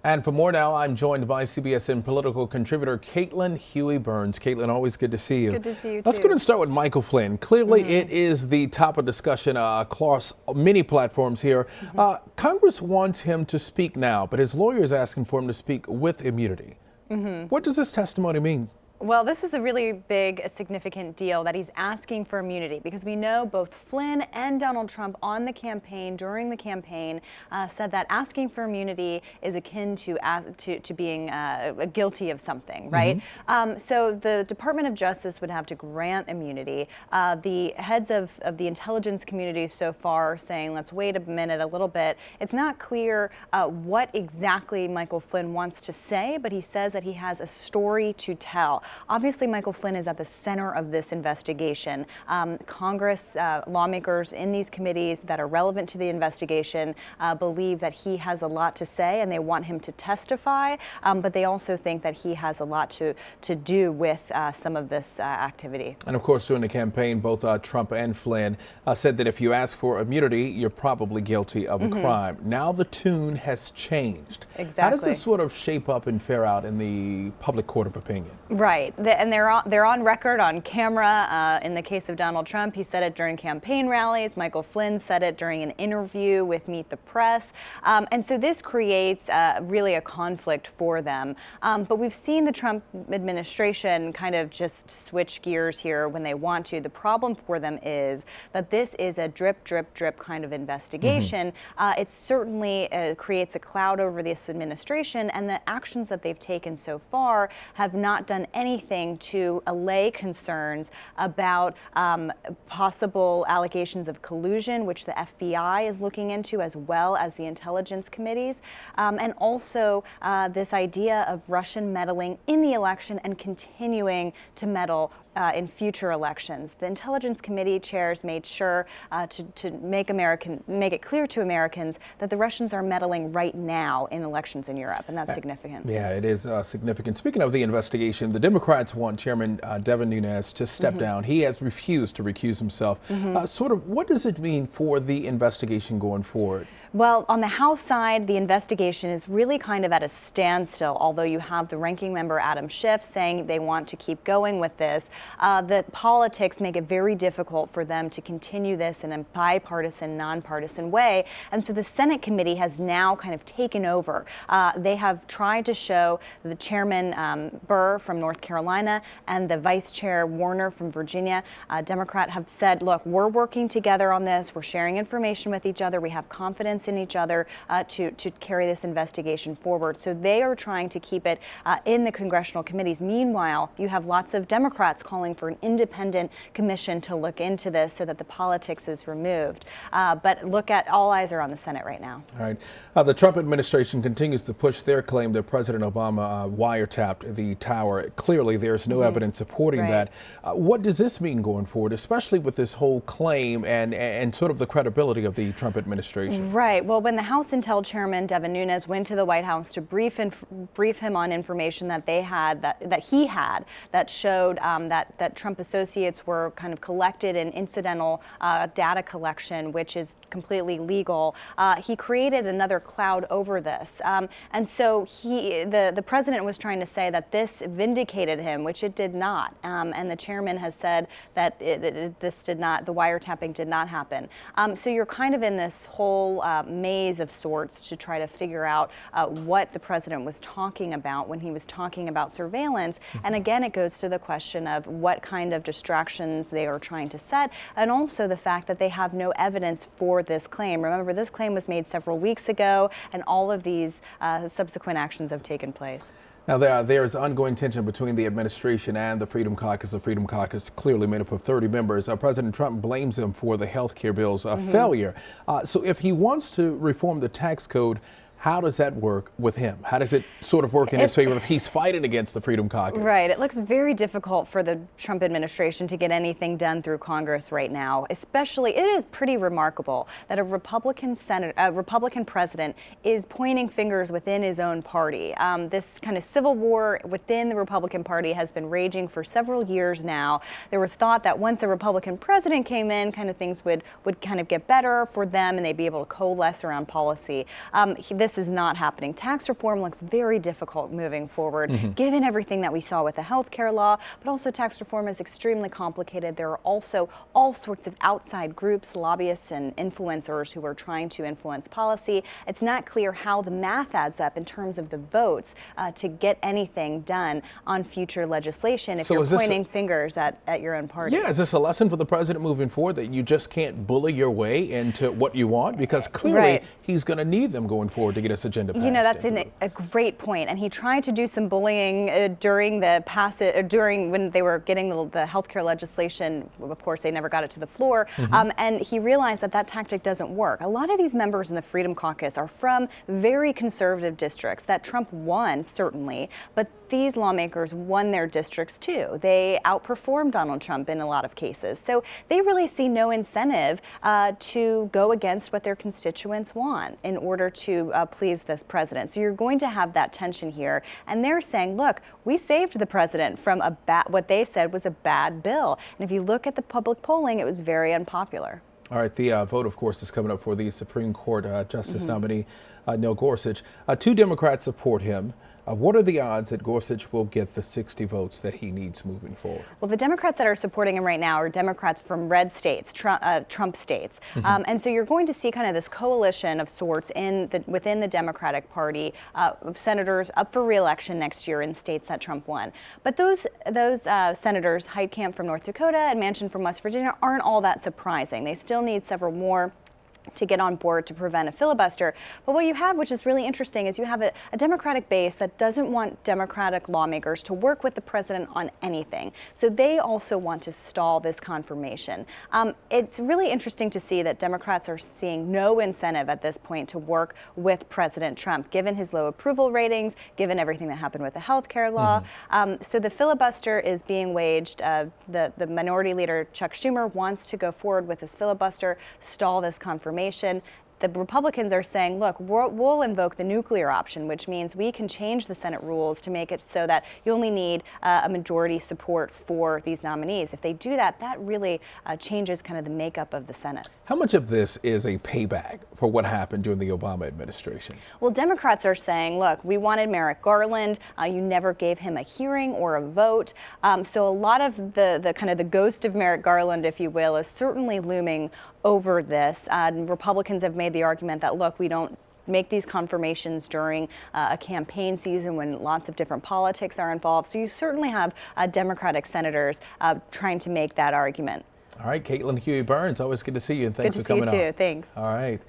And for more now, I'm joined by CBSN political contributor Caitlin Huey-Burns. Caitlin, always good to see you. Good to see you, Let's go ahead and start with Michael Flynn. Clearly, it is the top of discussion across many platforms here. Congress wants him to speak now, but his lawyer is asking for him to speak with immunity. What does this testimony mean? Well, this is a really big, significant deal that he's asking for immunity, because we know both Flynn and Donald Trump on the campaign, during the campaign, said that asking for immunity is akin to being guilty of something, right? So the Department of Justice would have to grant immunity. The heads of the intelligence community so far are saying, let's wait a minute, a little bit. It's not clear what exactly Michael Flynn wants to say, but he says that he has a story to tell. Obviously, Michael Flynn is at the center of this investigation. Congress, lawmakers in these committees that are relevant to the investigation believe that he has a lot to say and they want him to testify, but they also think that he has a lot to do with some of this activity. And of course, during the campaign, both Trump and Flynn said that if you ask for immunity, you're probably guilty of a crime. Now the tune has changed. Exactly. How does this sort of shape up and fare out in the public court of opinion? Right. And they're on record, on camera. In the case of Donald Trump, he said it during campaign rallies. Michael Flynn said it during an interview with Meet the Press. And so this creates really a conflict for them. But we've seen the Trump administration kind of just switch gears here when they want to. The problem for them is that this is a drip, drip, drip kind of investigation. It certainly creates a cloud over this administration, and the actions that they've taken so far have not done anything to allay concerns about possible allegations of collusion, which the FBI is looking into, as well as the intelligence committees, and also this idea of Russian meddling in the election and continuing to meddle in future elections. The Intelligence Committee chairs made sure to make it clear to Americans that the Russians are meddling right now in elections in Europe, and that's significant. Yeah, it is significant. Speaking of the investigation, the Democrats want Chairman Devin Nunes to step down. He has refused to recuse himself. Sort of, what does it mean for the investigation going forward? Well, on the House side, the investigation is really kind of at a standstill, although you have the ranking member Adam Schiff saying they want to keep going with this. The politics make it very difficult for them to continue this in a bipartisan, nonpartisan way. And so the Senate committee has now kind of taken over. They have tried to show the chairman Burr from North Carolina and the vice chair Warner from Virginia, Democrat, have said, look, we're working together on this. We're sharing information with each other. We have confidence in each other to carry this investigation forward. So they are trying to keep it in the congressional committees. Meanwhile, you have lots of Democrats calling for an independent commission to look into this so that the politics is removed. But all eyes are on the Senate right now. All right. The Trump administration continues to push their claim that President Obama wiretapped the tower. Clearly, there's no evidence supporting that. What does this mean going forward, especially with this whole claim and sort of the credibility of the Trump administration? Right. Well, when the House Intel Chairman Devin Nunes went to the White House to brief him on information that he had that showed that Trump associates were kind of collected in incidental data collection, which is completely legal, he created another cloud over this. And so the president was trying to say that this vindicated him, which it did not. And the chairman has said that the wiretapping did not happen. So you're kind of in this whole maze of sorts to try to figure out what the president was talking about when he was talking about surveillance. And again, it goes to the question of what kind of distractions they are trying to set, and also the fact that they have no evidence for this claim. Remember, this claim was made several weeks ago, and all of these subsequent actions have taken place. Now, there is ongoing tension between the administration and the Freedom Caucus. The Freedom Caucus, clearly made up of 30 members. President Trump blames them for the health care bill's failure. So if he wants to reform the tax code, how does that work with him? How does it sort of work in his favor if he's fighting against the Freedom Caucus? Right. It looks very difficult for the Trump administration to get anything done through Congress right now. Especially, it is pretty remarkable that a Republican president is pointing fingers within his own party. This kind of civil war within the Republican Party has been raging for several years now. There was thought that once a Republican president came in, kind of things would kind of get better for them and they'd be able to coalesce around policy. this is not happening. Tax reform looks very difficult moving forward, given everything that we saw with the health care law, but also tax reform is extremely complicated. There are also all sorts of outside groups, lobbyists and influencers who are trying to influence policy. It's not clear how the math adds up in terms of the votes to get anything done on future legislation if you're pointing fingers at your own party. Yeah, is this a lesson for the president moving forward that you just can't bully your way into what you want? Because clearly he's going to need them going forward to get his agenda passed. You know, that's a great point. And he tried to do some bullying during when they were getting the health care legislation. Of course, they never got it to the floor. And he realized that that tactic doesn't work. A lot of these members in the Freedom Caucus are from very conservative districts that Trump won, certainly, but these lawmakers won their districts too. They outperformed Donald Trump in a lot of cases. So they really see no incentive to go against what their constituents want in order to please this president. So you're going to have that tension here. And they're saying, look, we saved the president from what they said was a bad bill. And if you look at the public polling, it was very unpopular. All right, the vote, of course, is coming up for the Supreme Court Justice nominee Neil Gorsuch. 2 Democrats support him. What are the odds that Gorsuch will get the 60 votes that he needs moving forward? Well, the Democrats that are supporting him right now are Democrats from red states, Trump states. And so you're going to see kind of this coalition of sorts within the Democratic Party of senators up for re-election next year in states that Trump won. But those senators, Heitkamp from North Dakota and Manchin from West Virginia, aren't all that surprising. They still need several more to get on board to prevent a filibuster. But what you have, which is really interesting, is you have a Democratic base that doesn't want Democratic lawmakers to work with the president on anything. So they also want to stall this confirmation. It's really interesting to see that Democrats are seeing no incentive at this point to work with President Trump, given his low approval ratings, given everything that happened with the health care law. So the filibuster is being waged. The minority leader, Chuck Schumer, wants to go forward with this filibuster, stall this confirmation. The Republicans are saying, look, we'll invoke the nuclear option, which means we can change the Senate rules to make it so that you only need a majority support for these nominees. If they do that, that really changes kind of the makeup of the Senate. How much of this is a payback for what happened during the Obama administration? Well, Democrats are saying, look, we wanted Merrick Garland. You never gave him a hearing or a vote. So a lot of the kind of the ghost of Merrick Garland, if you will, is certainly looming over this. Republicans have made the argument that, look, we don't make these confirmations during a campaign season when lots of different politics are involved. So you certainly have Democratic senators trying to make that argument. All right, Caitlin Huey-Burns, always good to see you, and thanks for coming on. Good to see you too. Thanks. All right.